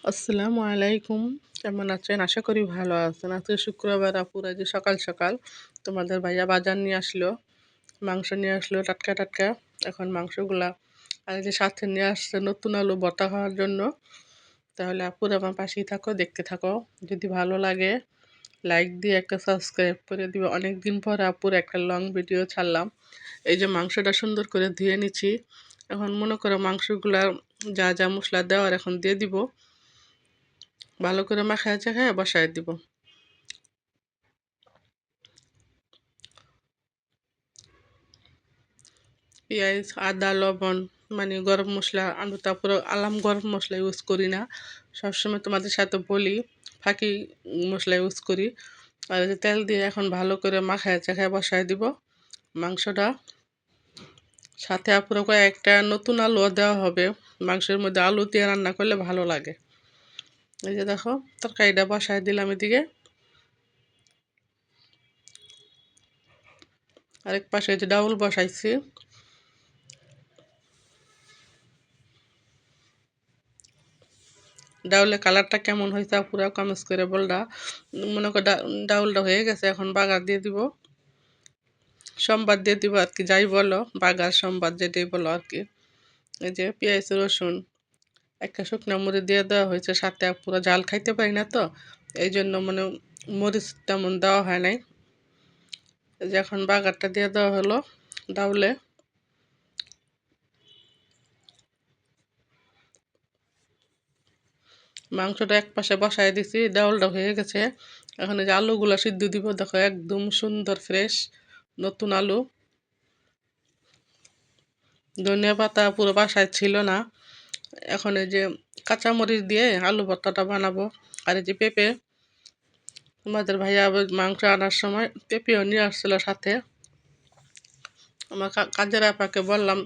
আসসালামু আলাইকুম। কেমন আছেন? আশা করি ভালো আছেন। আজকে শুক্রবার আপুরা যে সকাল সকাল তোমাদের ভাইয়া বাজার নিয়ে আসলো, মাংস নিয়ে আসলো টাটকা টাটকা। এখন মাংসগুলা আর এই যে সাথে নিয়ে আসছে নতুন আলু ভর্তা খাওয়ার জন্য। তাহলে আপুরা আমার পাশেই থাকো, দেখতে থাকো। যদি ভালো লাগে লাইক দিয়ে একটা সাবস্ক্রাইব করে দিবে। অনেক দিন পর আপুর একটা লং ভিডিও ছাড়লাম। এই যে মাংসটা সুন্দর করে ধুয়ে নিচ্ছি। এখন মনে করো মাংসগুলা যা যা মশলা দেওয়ার এখন দিয়ে দিব। ভালো করে মাখায় চাখায় বসায় দিব। পেঁয়াজ, আদা, লবণ, মানে গরম মশলা, আমি তারপরে আলাম গরম মশলা ইউজ করি না। সবসময় তোমাদের সাথে বলি ফাঁকি মশলা ইউজ করি। আর এই যে তেল দিয়ে এখন ভালো করে মাখায় চাখায় বসায় দিব মাংসটা। সাথে আপুরো কয়েকটা নতুন আলুও দেওয়া হবে। মাংসের মধ্যে আলু দিয়ে রান্না করলে ভালো লাগে। এই যে দেখো তরকারিটা বসায় দিলাম এদিকে। আরেক পাশে এই যে ডাউল বসাইছি। ডাউলের কালারটা কেমন হয়েছে পুরা কমেন্টস করে বলরা। মনে কর ডাউলটা হয়ে গেছে, এখন বাগার দিয়ে দিব। সম্বাদ দিয়ে দিব আর কি, যাই বলো বাগার সম্বাদ যেটাই বলো আর কি। এই যে পেঁয়াজ রসুন একটা শুকনো মরিচ দিয়ে দেওয়া হয়েছে, সাথে পুরো জাল খাইতে পারি না তো এই জন্য মানে মরিচ তেমন দেওয়া হয় নাই। এই যে এখন বাগারটা দিয়ে দেওয়া হলো ডাউলে। মাংসটা এক পাশে বসায় দিছি, ডাউলটা হয়ে গেছে। এখন এই যে আলুগুলো সিদ্ধ দিব, দেখো একদম সুন্দর ফ্রেশ নতুন আলু। ধনিয়া পাতা পুরো বাসায় ছিল না। এখন এই যে কাঁচামরিচ দিয়ে আলু ভর্তাটা বানাবো। আর এই যে পেঁপে, তোমাদের ভাইয়া আবার মাংস আনার সময় পেঁপেও নিয়ে আসছিল সাথে। আমার কাজের আপাকে বললাম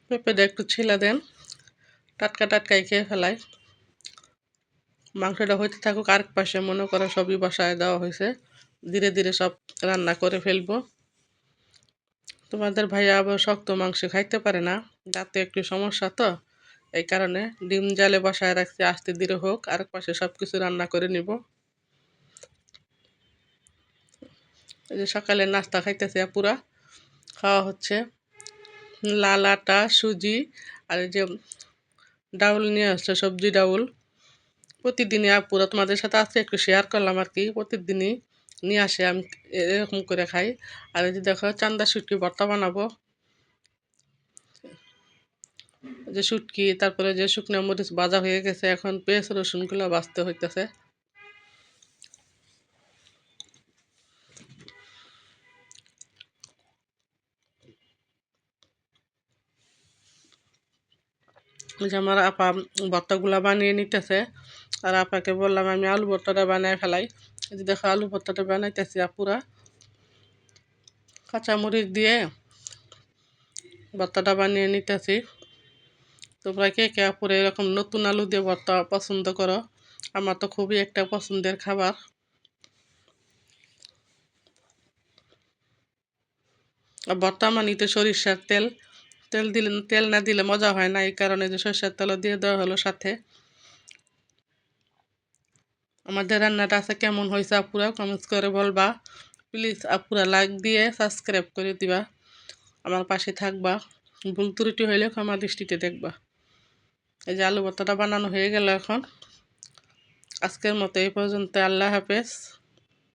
পেঁপেটা একটু ছিলে দেন, টাটকা টাটকাই খেয়ে ফেলাই। মাংসটা হইতে থাকুক, আরেক পাশে মনে করো সবই বসায় দেওয়া হয়েছে। ধীরে ধীরে সব রান্না করে ফেলবো। তোমাদের ভাইয়া আবার শক্ত মাংস খাইতে পারে না, দাঁতে একটু সমস্যা তো এই কারণে ডিম জালে বসায় রাখছি, আস্তে ধীরে হোক, আরেক পাশে সব কিছু রান্না করে নিব। এই যে সকালে নাস্তা খাইতেছে পুরা, খাওয়া হচ্ছে লাল আটা সুজি আর এই যে ডাউল নিয়ে আসছে, সবজি ডাউল। প্রতিদিনই পুরো তোমাদের সাথে আজকে একটু শেয়ার করলাম আর কি, প্রতিদিনই নিয়ে আসে, আমি এরকম করে খাই। আর এই যে দেখো চান্দা শুটকি ভর্তা বানাবো। যে শুটকি, তারপরে যে শুকনো মরিচ ভাজা হয়ে গেছে, এখন পেঁয়াজ রসুনগুলো ভাজতে হইতেছে। ওই যে আমার আপা ভর্তাগুলা বানিয়ে নিতেছে। আর আপাকে বললাম আমি আলু ভর্তাটা বানায় ফেলাই। এই যে দেখো আলু ভর্তাটা বানাইতেছি আপুরা, কাঁচামরিচ দিয়ে ভর্তাটা বানিয়ে নিতেছি। তোমরা কে কে আপুরা এরকম নতুন আলু দিয়ে ভর্তা পছন্দ করো? আমার তো খুবই একটা পছন্দের খাবার। আর ভর্তা মানিতে সরিষার তেল, তেল দিলে তেল না দিলে মজা হয় না, এই কারণে যে সরিষার তেলও দিয়ে দেওয়া হলো সাথে। আমাদের রান্নাটা আছে কেমন হয়েছে আপুরা কমেন্টস করে বলবা। প্লিজ আপুরা লাইক দিয়ে সাবস্ক্রাইব করে দিবা, আমার পাশে থাকবা। ভুল ত্রুটি হইলে ক্ষমা দৃষ্টিতে দেখবা। এই যে আলু ভর্তাটা বানানো হয়ে গেল এখন। আজকের মতো এই পর্যন্ত, আল্লাহ হাফেজ।